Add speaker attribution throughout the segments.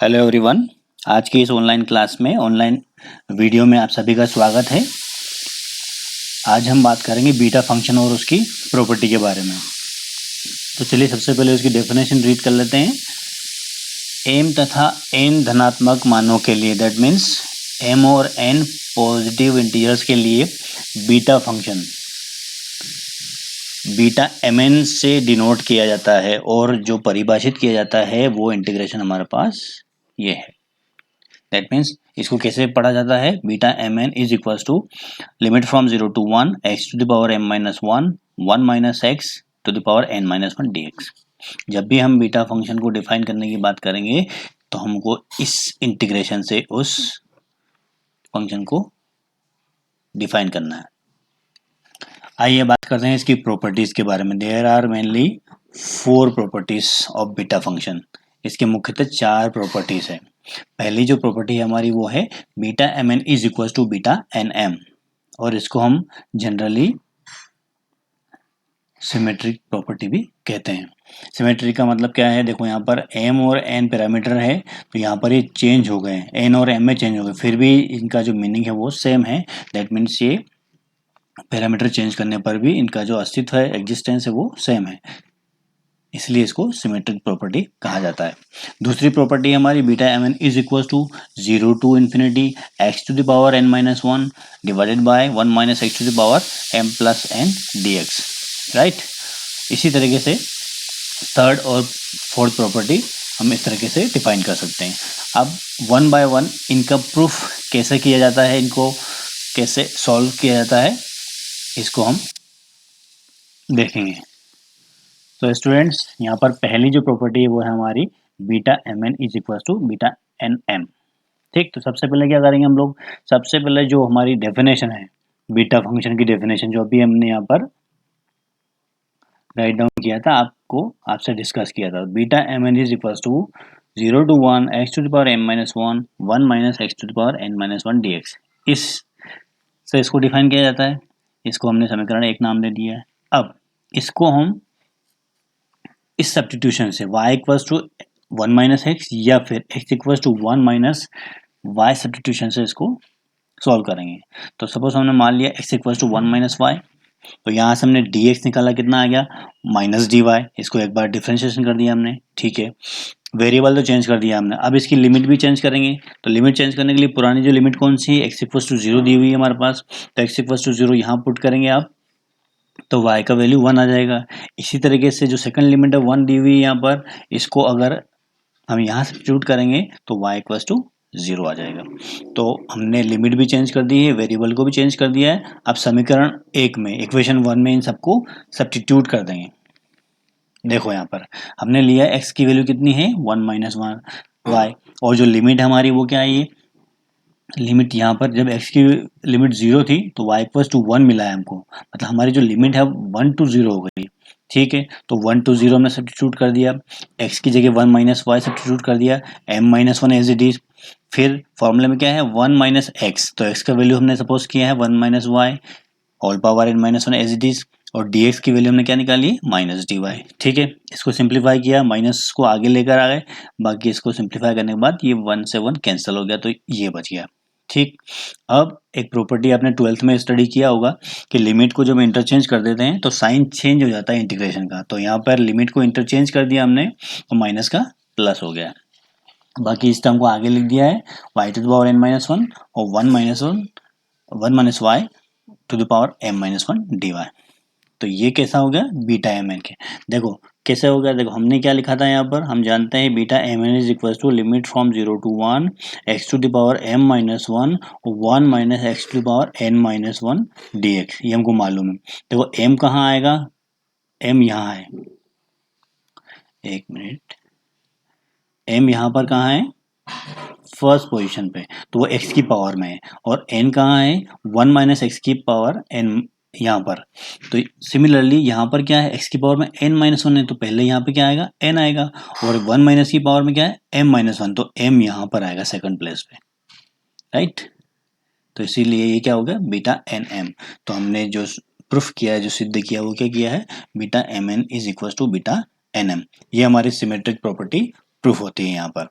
Speaker 1: Hello everyone. आज की इस ऑनलाइन क्लास में ऑनलाइन वीडियो में आप सभी का स्वागत है। आज हम बात करेंगे बीटा फंक्शन और उसकी प्रॉपर्टी के बारे में। तो चलिए सबसे पहले उसकी डेफिनेशन रीड कर लेते हैं। m तथा n धनात्मक मानों के लिए, दैट मीन्स m और n पॉजिटिव इंटीजर्स के लिए बीटा फंक्शन बीटा mn से डिनोट किया जाता है और जो परिभाषित किया जाता है वो इंटीग्रेशन हमारे पास ये है। दैट मीन्स इसको कैसे पढ़ा जाता है, beta M N is equals to limit from 0 to 1 x to the power m minus 1 1 minus x to the power n minus 1 dx। जब भी हम बीटा फंक्शन को डिफाइन करने की बात करेंगे तो हमको इस इंटीग्रेशन से उस फंक्शन को डिफाइन करना है। आइए बात करते हैं इसकी प्रॉपर्टीज के बारे में। There are mainly 4 properties of beta function. इसके मुख्यतः 4 प्रॉपर्टीज है। पहली जो प्रॉपर्टी है हमारी वो है beta M N is equal to beta N M, और इसको हम जनरली सिमेट्रिक प्रॉपर्टी भी कहते हैं। सिमेट्रिक का मतलब क्या है, देखो यहाँ पर m और n पैरामीटर है तो यहाँ पर ये चेंज हो गए, n और m में चेंज हो गए, फिर भी इनका जो मीनिंग है वो सेम है। दैट मीन्स ये पैरामीटर चेंज करने पर भी इनका जो अस्तित्व है, एग्जिस्टेंस है, वो सेम है, इसलिए इसको सिमेट्रिक प्रॉपर्टी कहा जाता है। दूसरी प्रॉपर्टी हमारी beta M N is equal to 0 to infinity x to the power n minus 1 divided by 1 minus x to the power m plus n dx, right. इसी तरीके से थर्ड और फोर्थ प्रॉपर्टी हम इस तरीके से डिफाइन कर सकते हैं। अब 1 बाय 1 इनका प्रूफ कैसे किया जाता है, इनको कैसे सॉल्व किया जाता है, इसको हम देखेंगे। तो स्टूडेंट्स यहाँ पर पहली जो प्रॉपर्टी है वो है हमारी beta M N is equal to beta N M. ठीक, तो सबसे पहले क्या करेंगे हम लोग, सबसे पहले जो हमारी डेफिनेशन है बीटा फंक्शन की डेफिनेशन, जो अभी हमने यहाँ पर राइट डाउन किया था, आपसे डिस्कस किया था। Beta M N is equal to 0 to 1 x to the power m minus 1 1 minus x to the power n minus 1 dx। इस से इसको डिफाइन किया जाता है। इसको हमने समीकरण एक नाम दे दिया है। अब इसको हम इस सब्स्टिट्यूशन से y equals to 1 minus x या फिर x equals to 1 minus Y substitution से इसको सॉल्व करेंगे। तो सपोज हमने मान लिया x equals to 1 minus y, तो यहाँ से हमने dx निकाला, कितना आ गया माइनस डी वाई। इसको एक बार डिफ्रेंशिएशन कर दिया हमने, ठीक है। वेरिएबल तो चेंज कर दिया हमने, अब इसकी लिमिट भी चेंज करेंगे। तो लिमिट चेंज करने के लिए पुरानी जो लिमिट कौन सी है, x इक्वल्स टू 0 दी हुई है हमारे पास, तो x इक्वल्स टू 0 यहाँ पुट करेंगे आप, तो y का वैल्यू 1 आ जाएगा। इसी तरीके से जो सेकंड लिमिट है 1 दी हुई है यहाँ पर, इसको अगर हम यहाँ सब्स्टिट्यूट करेंगे तो y इक्वल्स टू 0 आ जाएगा। तो हमने लिमिट भी चेंज कर दी है, वेरिएबल को भी चेंज कर दिया है। अब समीकरण एक में, इक्वेशन 1 में इन सबको सब्स्टिट्यूट कर देंगे। देखो यहाँ पर हमने लिया x की वैल्यू कितनी है 1 माइनस 1 y, और जो लिमिट हमारी वो क्या है, ये लिमिट यहाँ पर जब x की लिमिट 0 थी तो y इक्वल्स टू 1 मिला है हमको, मतलब हमारी जो लिमिट है 1 to 0 हो गई, ठीक है। तो 1 to 0 हमने सब्स्टिट्यूट कर दिया, x की जगह 1 माइनस वाई सब्स्टिट्यूट कर दिया, m minus 1 as it is. फिर फॉर्मूले में क्या है 1 माइनस एक्स, तो x का वैल्यू हमने सपोज किया है 1 minus y whole power n minus 1 as it is, और dx की वैल्यू हमने क्या निकाली माइनस डी वाई, ठीक है। इसको सिंप्लीफाई किया, माइनस को आगे लेकर आ गए, बाकी इसको सिंप्लीफाई करने के बाद ये 1 से 1 कैंसिल हो गया, तो ये बच गया, ठीक। अब एक प्रॉपर्टी आपने 12th में स्टडी किया होगा कि लिमिट को जब इंटरचेंज कर देते हैं तो साइन चेंज हो जाता है इंटीग्रेशन का। तो यहाँ पर लिमिट को इंटरचेंज कर दिया हमने तो माइनस का प्लस हो गया, बाकी इस टर्म को आगे लिख दिया है y to the power n minus 1 और 1 minus y to the power m minus 1 d y. तो ये कैसा हो गया बीटा एम एन के, देखो कैसे हो गया। देखो हमने क्या लिखा था यहाँ पर, हम जानते हैं beta M N is equal to limit from 0 to 1 x to the power m minus 1 1 minus x to the power n minus 1 dx, ये हमको मालूम है। देखो m कहाँ आएगा, m यहाँ है, एक मिनट, m यहाँ पर कहाँ है फर्स्ट पोजीशन पे, तो वो x की पावर में है, और n कहाँ है 1 माइनस एक्स की पावर n यहाँ पर। तो सिमिलरली यहाँ पर क्या है x की पावर में n माइनस 1 है, तो पहले यहाँ पे क्या आएगा n आएगा, और 1 माइनस की पावर में क्या है m माइनस 1, तो m यहाँ पर आएगा सेकंड प्लेस पे, राइट। तो इसीलिए ये क्या हो गया बीटा एन एम। तो हमने जो प्रूफ किया है, जो सिद्ध किया, वो क्या किया है beta M N is equal to beta N m. ये हमारी सिमेट्रिक प्रॉपर्टी प्रूफ होती है यहाँ पर।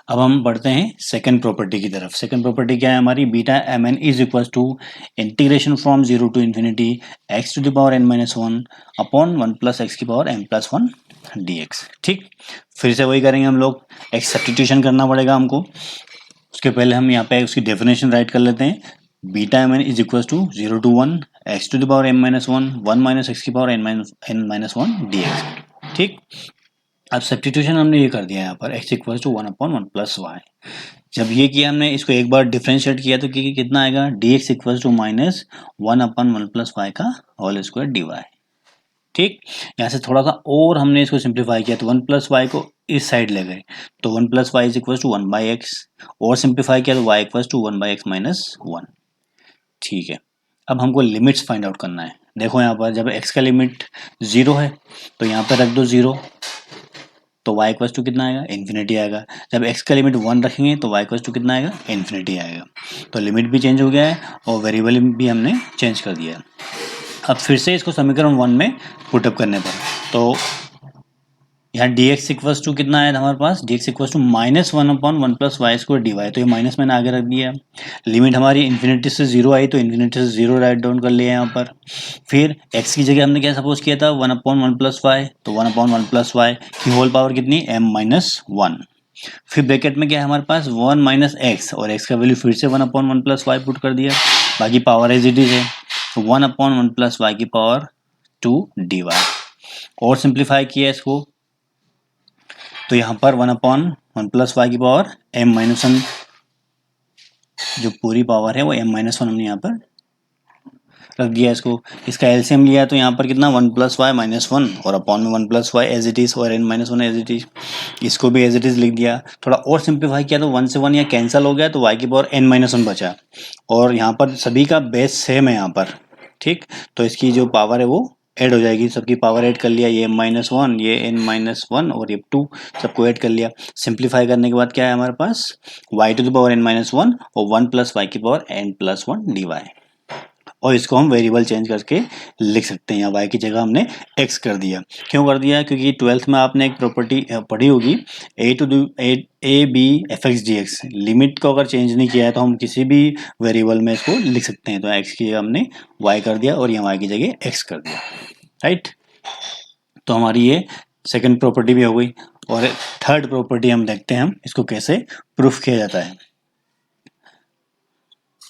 Speaker 1: अब हम बढ़ते हैं सेकंड प्रॉपर्टी की तरफ। सेकंड प्रॉपर्टी क्या है हमारी, beta M N is equal to integration from zero to infinity x to the power N minus one upon one plus X की power N plus one D X. ठीक, फिर से वही करेंगे हम लोग, एक सब्स्टिट्यूशन करना पड़ेगा हमको। उसके पहले हम यहाँ पे उसकी डेफिनेशन राइट कर लेते हैं। Beta M N is equal to zero to one x to the power M minus one minus x की power N minus one D X. ठीक, अब सब्स्टिट्यूशन हमने ये कर दिया यहाँ पर x equal to one upon one plus y. जब ये किया हमने, इसको एक बार डिफ्रेंशिएट किया तो कितना आएगा, dx equal to minus one upon one plus y का होल स्क्वायर डी वाई। ठीक, यहाँ से थोड़ा सा और हमने इसको सिंप्लीफाई किया तो वन प्लस वाई को इस साइड ले गए तो one plus y is equal to one by x, और सिंप्लीफाई किया तो y equal to one by x minus one. ठीक है, अब हमको लिमिट्स फाइंड आउट करना है। देखो यहाँ पर जब x का लिमिट जीरो है तो यहाँ पर रख दो जीरो, तो y इक्वल टू कितना आएगा, इन्फिनिटी आएगा। जब x का लिमिट वन रखेंगे तो y इक्वल टू कितना आएगा, इन्फिनिटी आएगा। तो लिमिट भी चेंज हो गया है और वेरिएबल भी हमने चेंज कर दिया है। अब फिर से इसको समीकरण वन में पुटअप करने पर तो यहाँ dx इक्वल टू कितना आया था हमारे पास, dx equal to minus one upon one plus y square d y. तो ये माइनस मैंने आगे रख दिया। लिमिट हमारी इन्फिनिटी से जीरो आई तो इन्फिनिटी से जीरो राइट डाउन कर लिया यहाँ पर। फिर x की जगह हमने क्या सपोज किया था, one upon one plus Y, तो one upon one plus Y की होल पावर कितनी, m माइनस वन। फिर ब्रैकेट में क्या है हमारे पास, वन माइनस एक्स, और x का वैल्यू फिर से one upon one plus Y put कर दिया। बाकी पावर एज इट इज है, one upon one plus Y की पावर टू डी वाई। और सिंप्लीफाई किया इसको तो यहाँ पर one upon one plus Y की पावर m माइनस वन, जो पूरी पावर है वो m माइनस वन हमने यहाँ पर रख दिया इसको। इसका एलसीएम लिया तो यहाँ पर कितना, one plus y minus one, और अपॉन में one plus y as it is, और n minus one as it is. इसको भी एज इट इज लिख दिया। थोड़ा और सिंप्लीफाई किया तो वन से वन यहाँ कैंसिल हो गया तो y की पावर n माइनस वन बचा, और यहाँ पर सभी का बेस सेम है यहाँ पर। ठीक, तो इसकी जो पावर है वो ऐड हो जाएगी, सबकी पावर ऐड कर लिया, ये m माइनस वन, ये n माइनस वन और ये टू, सबको ऐड कर लिया। सिंप्लीफाई करने के बाद क्या है हमारे पास, y to the power n minus one और वन प्लस वाई की power n plus one d Y. और इसको हम वेरिएबल चेंज करके लिख सकते हैं। यहाँ y की जगह हमने x कर दिया। क्यों कर दिया, क्योंकि ट्वेल्थ में आपने एक प्रॉपर्टी पढ़ी होगी, a b f x d x. Limit को अगर चेंज नहीं किया है तो हम किसी भी वेरिएबल में इसको लिख सकते हैं। तो x की जगह हमने y कर दिया और यहाँ y की जगह x कर दिया। राइट, तो हमारी ये सेकंड प्रॉपर्टी भी हो गई। और थर्ड प्रॉपर्टी हम देखते हैं हम इसको कैसे प्रूफ किया जाता है।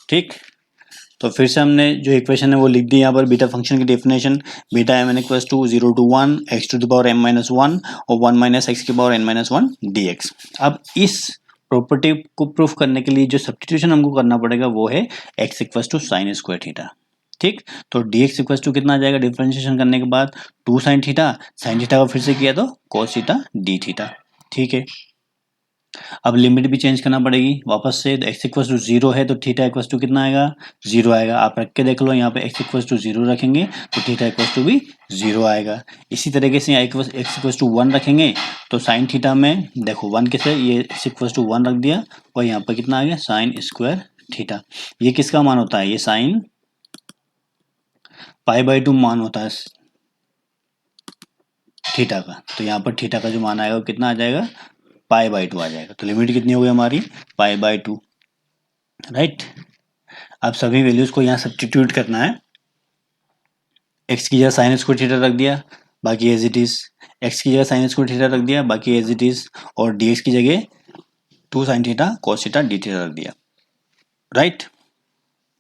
Speaker 1: ठीक, तो फिर से हमने जो इक्वेशन है वो लिख दी यहाँ पर। बीटा फंक्शन की definition, beta M n equals to zero to one x to the power M minus one और वन माइनस एक्स की power N minus one D x. अब इस प्रॉपर्टी को प्रूफ करने के लिए जो सब्स्टिट्यूशन हमको करना पड़ेगा वो है x equals to sine square theta. ठीक, तो डी एक्स इक्वल्स टू कितना आ जाएगा डिफरेंशिएशन करने के बाद, two sine theta, sine theta का फिर से किया तो कॉस थीटा डी थीटा। ठीक है, अब लिमिट भी चेंज करना पड़ेगी वापस से। x इक्वल टू जीरो है तो थीटा इक्वल टू कितना आएगा, जीरो आएगा। आप रख के देख लो, यहाँ पे x इक्वल टू जीरो रखेंगे तो थीटा इक्वल टू भी जीरो आएगा। इसी तरीके से यहाँ x इक्वल टू वन रखेंगे तो साइन थीटा में देखो वन कैसे, ये x इक्वल टू वन रख दिया और यहाँ पर कितना आ गया, साइन स्क्वायर थीटा। ये किसका मान होता है, ये साइन पाई बाई टू मान होता है थीटा का। तो यहाँ पर थीटा का जो मान आएगा वो कितना आ जाएगा, पाई बाई टू आ जाएगा। तो लिमिट कितनी हो गई हमारी, पाई बाई टू। राइट, अब सभी वैल्यूज को यहाँ सब्स्टिट्यूट करना है। x की जगह साइन स्क्वायर थीटा रख दिया, बाकी एज इट इज। x की जगह साइन स्क्वायर थीटा रख दिया, बाकी एज इट इज। और dx की जगह two sine theta cos theta D theta रख दिया। राइट,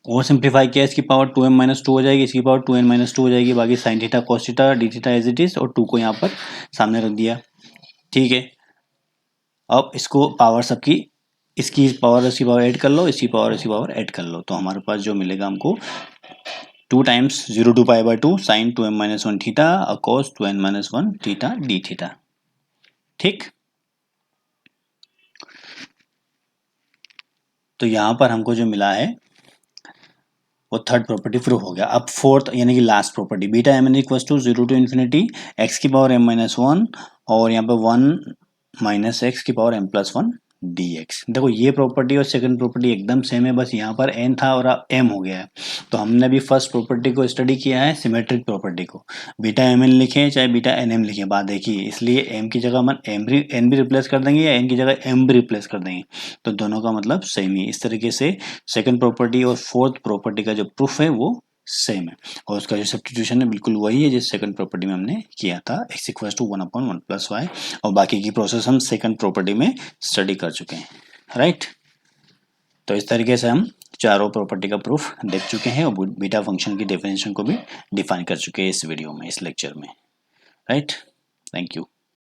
Speaker 1: और सिंप्लीफाई किया, इसकी power two M minus two हो जाएगी, इसकी power two N minus two हो जाएगी। बाकी sine theta cos theta D theta as it is, और टू को यहाँ पर सामने रख दिया। ठीक है, अब इसको पावर सबकी, इसकी पावर इसकी पावर ऐड कर लो, इसकी पावर इसकी पावर ऐड कर लो, तो हमारे पास जो मिलेगा हमको two times zero to pi by two sine two M minus one theta और cos two N minus one theta D theta. ठीक, तो यहाँ पर हमको जो मिला है वो थर्ड प्रॉपर्टी प्रूव हो गया। अब फोर्थ यानी कि last property, beta M n equals to zero to infinity x की पावर एम माइनस वन और यहाँ पे वन माइनस एक्स की power m plus one dx। देखो ये प्रॉपर्टी और सेकंड प्रॉपर्टी एकदम सेम है, बस यहाँ पर n था और अब m हो गया है। तो हमने अभी फर्स्ट प्रॉपर्टी को स्टडी किया है, सिमेट्रिक प्रॉपर्टी को। बीटा mn लिखें चाहे बीटा nm लिखें, बात देखिए, इसलिए m की जगह हम n भी रिप्लेस कर देंगे या n की जगह m भी रिप्लेस कर देंगे, तो दोनों का मतलब सेम ही। इस तरीके से सेकंड प्रॉपर्टी और फोर्थ प्रॉपर्टी का जो प्रूफ है वो सेम है, और उसका जो सब्स्टिट्यूशन है बिल्कुल वही है जिस सेकंड प्रॉपर्टी में हमने किया था, x equals to 1/1 plus y, और बाकी की प्रोसेस हम सेकंड प्रॉपर्टी में स्टडी कर चुके हैं, राइट। तो इस तरीके से हम चारों प्रॉपर्टी का प्रूफ देख चुके हैं और बीटा फंक्शन की डेफिनेशन को भी डिफाइन कर चुके हैं इस वीडियो में, इस लेक्चर में, राइट। Thank you.